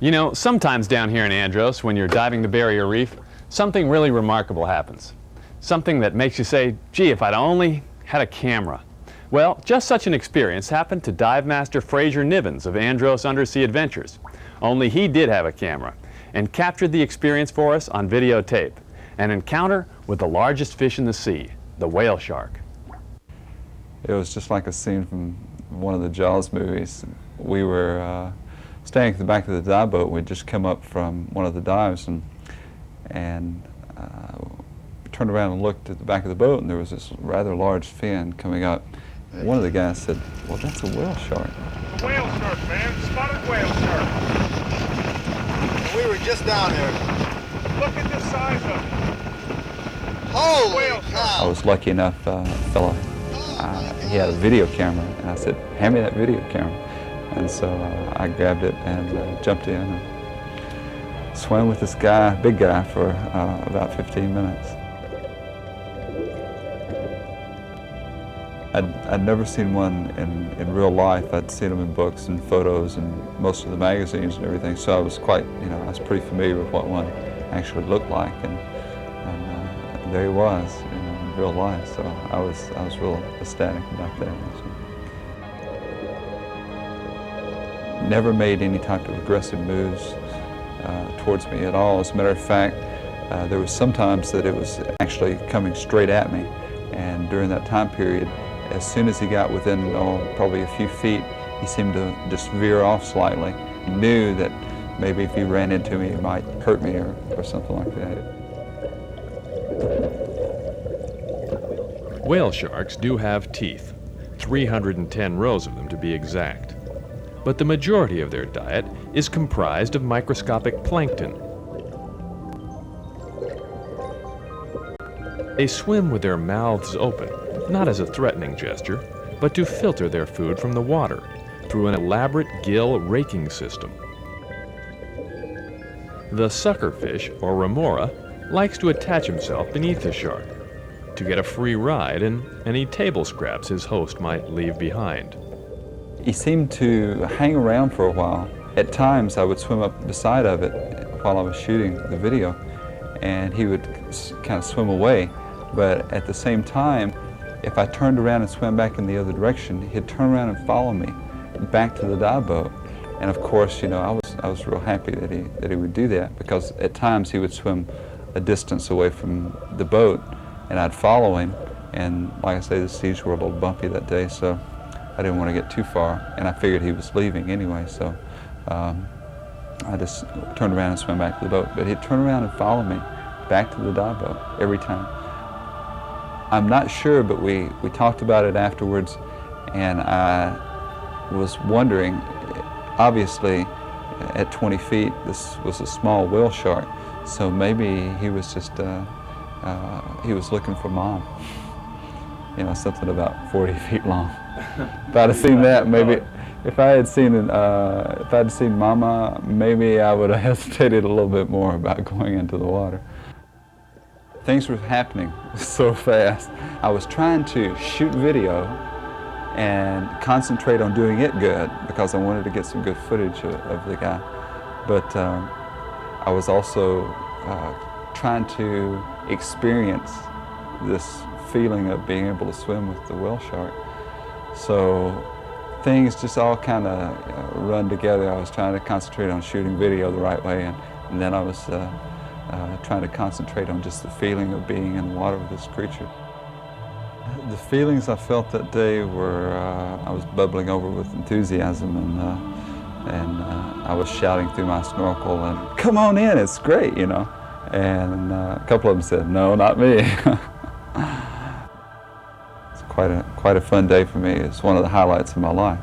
You know, sometimes down here in Andros, when you're diving the barrier reef, something really remarkable happens. Something that makes you say, gee, if I'd only had a camera. Well, just such an experience happened to dive master Freazier Nevens of Andros Undersea Adventures. Only he did have a camera and captured the experience for us on videotape. An encounter with the largest fish in the sea, the whale shark. It was just like a scene from one of the Jaws movies. We were staying at the back of the dive boat. We'd just come up from one of the dives and turned around and looked at the back of the boat, and there was this rather large fin coming up. One of the guys said, well, that's a whale shark. A whale shark, man. Spotted whale shark. We were just down there. Look at the size of it. Holy cow. I was lucky enough, fella, he had a video camera, and I said, hand me that video camera. And so I grabbed it and jumped in and swam with this guy, big guy, for about 15 minutes. I'd never seen one in real life. I'd seen them in books and photos and most of the magazines and everything, so I was quite, I was pretty familiar with what one actually looked like, and there he was, in real life, so I was real ecstatic about that. Never made any type of aggressive moves towards me at all. As a matter of fact, there was sometimes that it was actually coming straight at me, and during that time period, as soon as he got within probably a few feet, he seemed to just veer off slightly. He knew that maybe if he ran into me, he might hurt me or something like that. Whale sharks do have teeth, 310 rows of them to be exact. But the majority of their diet is comprised of microscopic plankton. They swim with their mouths open, not as a threatening gesture, but to filter their food from the water through an elaborate gill raking system. The suckerfish, or remora, likes to attach himself beneath the shark to get a free ride and any table scraps his host might leave behind. He seemed to hang around for a while. At times I would swim up beside of it while I was shooting the video, and he would kind of swim away. But at the same time, if I turned around and swam back in the other direction, he'd turn around and follow me back to the dive boat. And of course, I was real happy that he would do that, because at times he would swim a distance away from the boat, and I'd follow him. And like I say, the seas were a little bumpy that day, so I didn't want to get too far, and I figured he was leaving anyway, so I just turned around and swam back to the boat. But he'd turn around and follow me back to the dive boat every time. I'm not sure, but we talked about it afterwards, and I was wondering, obviously at 20 feet, this was a small whale shark, so maybe he was just, he was looking for mom. Something about 40 feet long. If I'd have seen that, maybe, if I had seen Mama, maybe I would have hesitated a little bit more about going into the water. Things were happening so fast. I was trying to shoot video and concentrate on doing it good, because I wanted to get some good footage of the guy. But I was also trying to experience this feeling of being able to swim with the whale shark. So things just all kind of run together. I was trying to concentrate on shooting video the right way, and then I was trying to concentrate on just the feeling of being in the water with this creature. The feelings I felt that day were, I was bubbling over with enthusiasm, and I was shouting through my snorkel, and come on in, it's great, And a couple of them said, no, not me. It's quite a fun day for me. It's one of the highlights of my life.